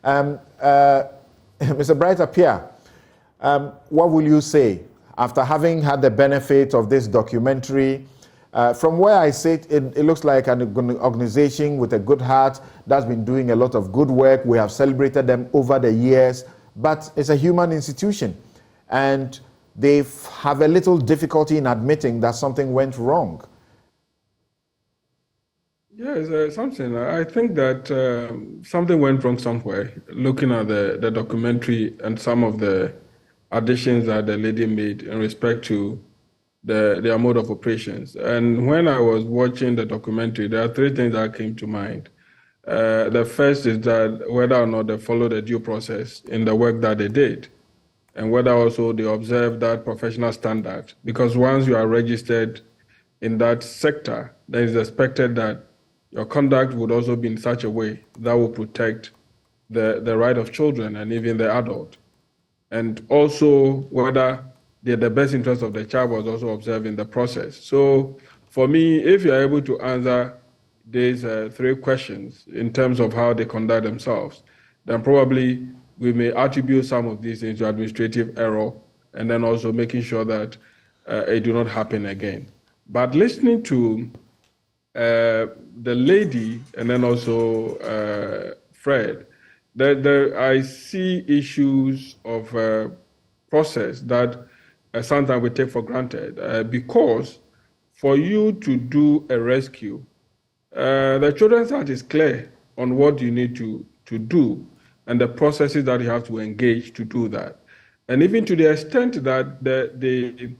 Mr. Bright Appiah, what will you say after having had the benefit of this documentary? From where I sit, it looks like an organization with a good heart that's been doing a lot of good work. We have celebrated them over the years, but it's a human institution, and they have a little difficulty in admitting that something went wrong. Yes, something. I think that something went wrong somewhere. Looking at the documentary and some of the additions that the lady made in respect to their mode of operations. And when I was watching the documentary, there are three things that came to mind. The first is that whether or not they followed the due process in the work that they did, and whether also they observed that professional standard. Because once you are registered in that sector, then it's expected that your conduct would also be in such a way that will protect the right of children and even the adult. And also whether the best interest of the child was also observed in the process. So for me, if you're able to answer these three questions in terms of how they conduct themselves, then probably we may attribute some of these things to administrative error, and then also making sure that it do not happen again. But listening to the lady and then also Fred, I see issues of process that sometimes we take for granted, because for you to do a rescue, the Children's Act is clear on what you need to do and the processes that you have to engage to do that. And even to the extent that the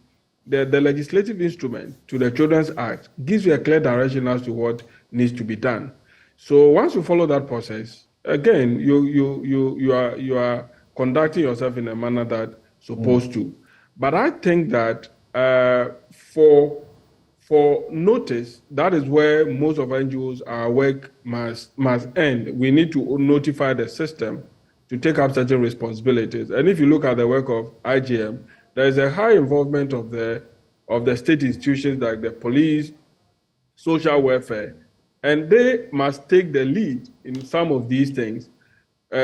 legislative instrument to the Children's Act gives you a clear direction as to what needs to be done. So once you follow that process, again, you are conducting yourself in a manner that's supposed to. But I think that for notice, that is where most of NGOs, our work must end. We need to notify the system to take up certain responsibilities. And if you look at the work of IGM, there is a high involvement of the state institutions like the police, social welfare, and they must take the lead in some of these things,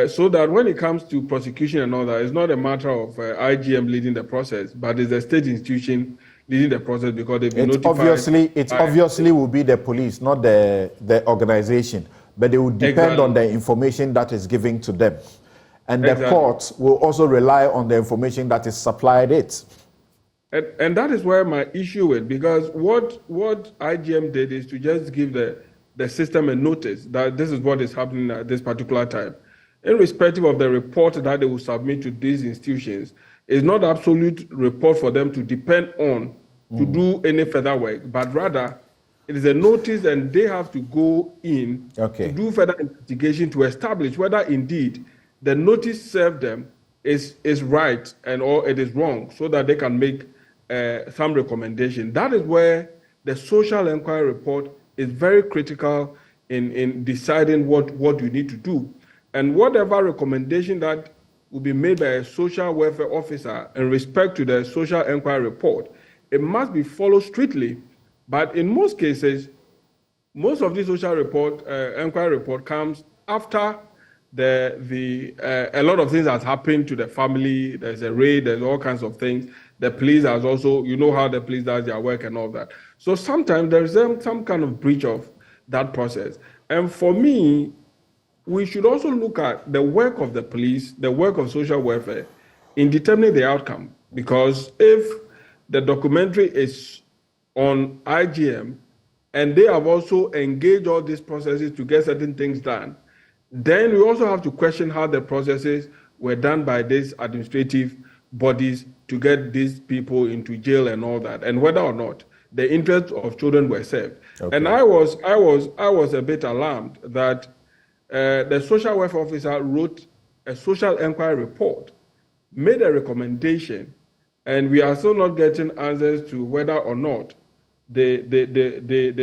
so that when it comes to prosecution and all that, it's not a matter of IGM leading the process, but it's the state institution leading the process, because they've been notified. It obviously will be the police, not the organization, but they will depend on the information that is given to them. And the courts will also rely on the information that is supplied it. And that is where my issue is, because what IGM did is to just give the system a notice that this is what is happening at this particular time. Irrespective of the report that they will submit to these institutions, it's not absolute report for them to depend on to do any further work, but rather it is a notice and they have to go in to do further investigation to establish whether indeed the notice served them is right and or it is wrong, so that they can make some recommendation. That is where the social inquiry report is very critical in deciding what you need to do. And whatever recommendation that will be made by a social welfare officer in respect to the social inquiry report, it must be followed strictly. But in most cases, most of the social inquiry report comes after a lot of things has happened to the family. There's a raid, there's all kinds of things. The police has also, you know how the police does their work and all that. So sometimes there's some kind of breach of that process. And for me, we should also look at the work of the police, the work of social welfare in determining the outcome. Because if the documentary is on IGM and they have also engaged all these processes to get certain things done, then we also have to question how the processes were done by these administrative bodies to get these people into jail and all that, and whether or not the interests of children were served. Okay. And I was a bit alarmed that the social welfare officer wrote a social inquiry report, made a recommendation, and we are still not getting answers to whether or not they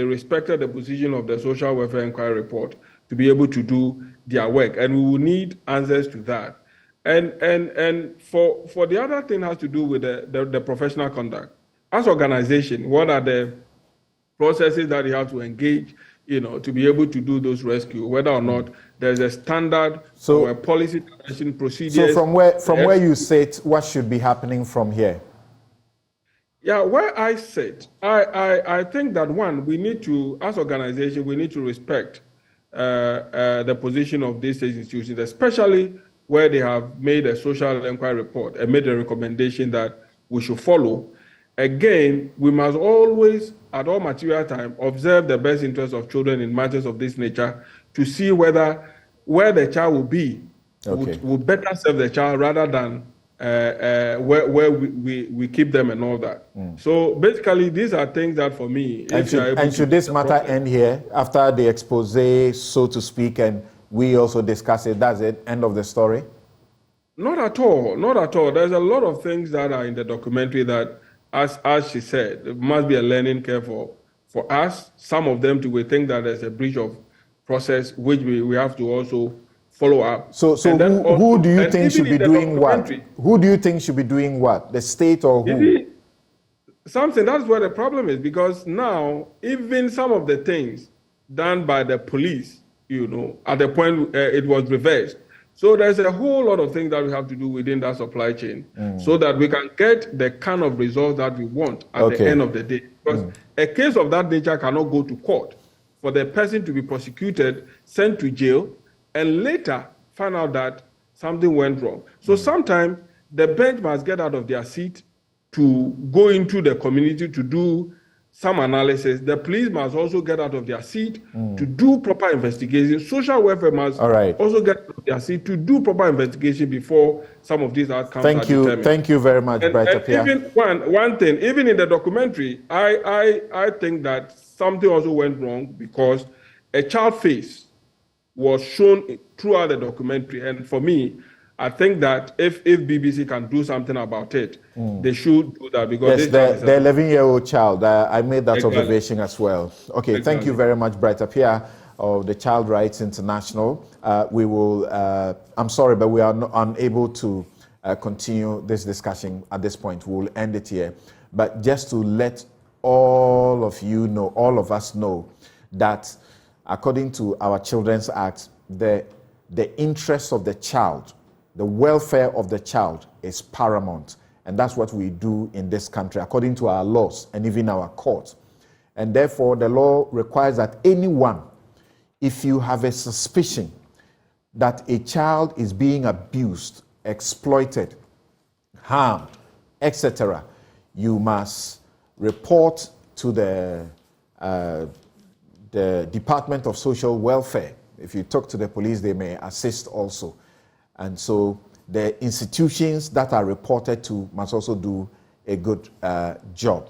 respected the position of the social welfare inquiry report to be able to do their work. And we will need answers to that. And for the other thing has to do with the professional conduct. As organization, what are the processes that you have to engage to be able to do those rescue, whether or not there's a standard or a policy direction procedure. So from where you sit, what should be happening from here? Yeah, where I sit, I think that one, we need to, as organization, we need to respect the position of these institutions, especially where they have made a social inquiry report and made a recommendation that we should follow. Again, we must always, at all material time, observe the best interests of children in matters of this nature to see where the child will be would better serve the child rather than where we keep them and all that. So basically, these are things that for me... And should this matter end here after the expose, so to speak, and we also discuss it? That's it? End of the story? Not at all. Not at all. There's a lot of things that are in the documentary that, as she said, it must be a learning curve for us. Some of them we think that there's a breach of process, which we have to also follow up. So who do you think should be doing what? Who do you think should be doing what? The state or who? That's where the problem is, because now even some of the things done by the police, at the point it was reversed. So there's a whole lot of things that we have to do within that supply chain so that we can get the kind of results that we want at the end of the day. Because a case of that nature cannot go to court for the person to be prosecuted, sent to jail, and later find out that something went wrong. So sometimes the bench must get out of their seat to go into the community to do some analysis. The police must also get out of their seat to do proper investigation. Social welfare must also get out of their seat to do proper investigation before some of these outcomes are determined. Thank you very much, Bright Appiah. Even one thing, even in the documentary, I think that something also went wrong because a child face was shown throughout the documentary. And for me, I think that if BBC can do something about it, they should do that. Because yes, the 11-year-old child, I made that observation as well. Okay, thank you very much, Bright Appiah of the Child Rights International. We will, I'm sorry, but we are unable to continue this discussion at this point. We'll end it here. But just to let all of you know, all of us know, that according to our Children's Act, the interest of the child, the welfare of the child is paramount. And that's what we do in this country, according to our laws and even our courts. And therefore, the law requires that anyone, if you have a suspicion that a child is being abused, exploited, harmed, etc., you must report to the Department of Social Welfare. If you talk to the police, they may assist also. And so the institutions that are reported to must also do a good job.